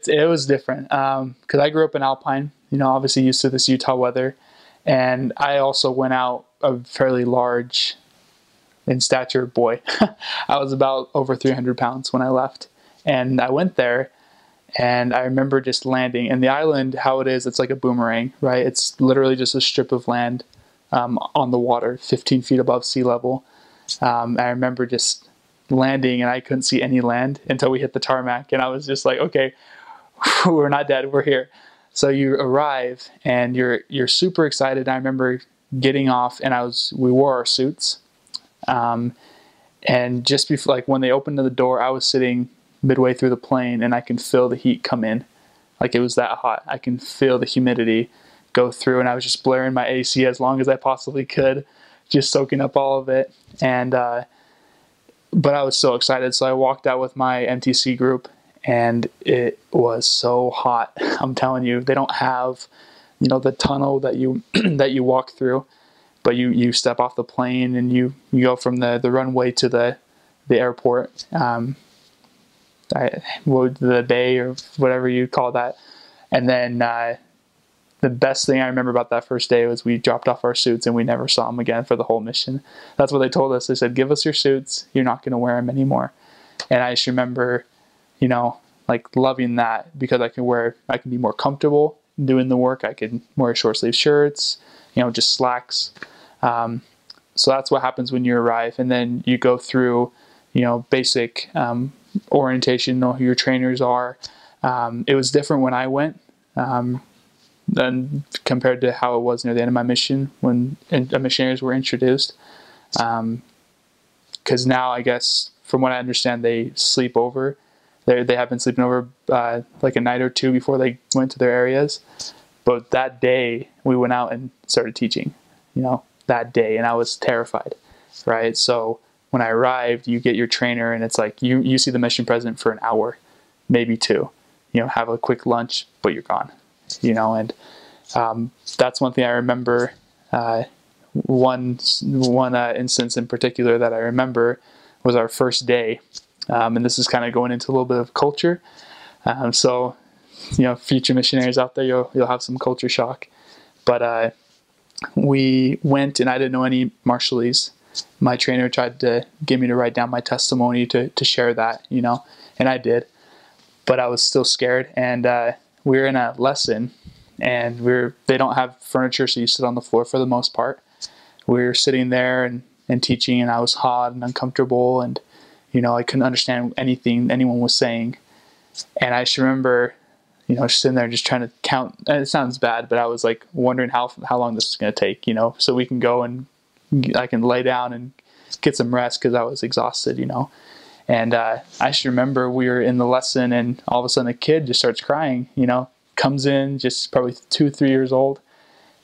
It was different because I grew up in Alpine, obviously used to this Utah weather. And I also went out a fairly large in stature boy. I was about over 300 pounds when I left. And I went there and I remember just landing. And the island, how it is, it's like a boomerang, right? It's literally just a strip of land on the water, 15 feet above sea level. I remember just landing and I couldn't see any land until we hit the tarmac. And I was just like, okay, we're not dead, we're here. So you arrive and you're super excited. I remember getting off and we wore our suits. And just before, like when they opened the door, I was sitting midway through the plane and I can feel the heat come in. Like it was that hot. I can feel the humidity go through and I was just blaring my AC as long as I possibly could, just soaking up all of it. And, but I was so excited. So I walked out with my MTC group and it was so hot. I'm telling you, they don't have, the tunnel that you, that you walk through, but you step off the plane and you go from the runway to the airport, the bay or whatever you call that. And then the best thing I remember about that first day was we dropped off our suits and we never saw them again for the whole mission. That's what they told us. They said, give us your suits. You're not going to wear them anymore. And I just remember, like loving that because I can be more comfortable doing the work. I could wear short sleeve shirts, just slacks. So that's what happens when you arrive. And then you go through, basic orientation, know who your trainers are. It was different when I went than compared to how it was near the end of my mission when missionaries were introduced. Because now, I guess, from what I understand, they sleep over. They have been sleeping over like a night or two before they went to their areas. But that day, we went out and started teaching, that day, and I was terrified, right? So when I arrived, you get your trainer, and it's like you see the mission president for an hour, maybe two, have a quick lunch, but you're gone, and that's one thing I remember. One instance in particular that I remember was our first day, and this is kind of going into a little bit of culture. So, future missionaries out there, you'll have some culture shock. But we went, and I didn't know any Marshallese. My trainer tried to get me to write down my testimony to share that, and I did. But I was still scared, and we were in a lesson, and they don't have furniture, so you sit on the floor for the most part. We were sitting there and teaching, and I was hot and uncomfortable, and I couldn't understand anything anyone was saying. And I just remember, just sitting there just trying to count. And it sounds bad, but I was like wondering how long this is going to take, so we can go and I can lay down and get some rest because I was exhausted, And I just remember we were in the lesson and all of a sudden a kid just starts crying, comes in, just probably 2-3 years old,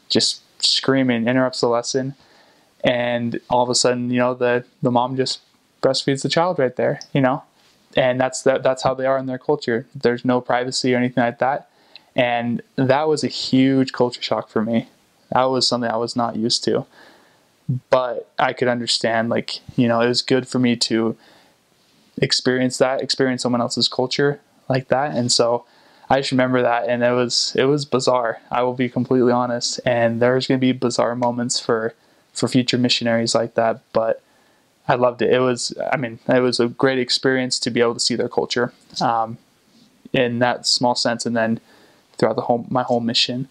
just screaming, interrupts the lesson. And all of a sudden, the mom just breastfeeds the child right there, and that's how they are in their culture. There's no privacy or anything like that. And that was a huge culture shock for me. That was something I was not used to. But I could understand, it was good for me to experience someone else's culture like that. And so I just remember that, and it was bizarre. I will be completely honest. And there's going to be bizarre moments for future missionaries like that. But I loved it. It was a great experience to be able to see their culture in that small sense, and then throughout my whole mission.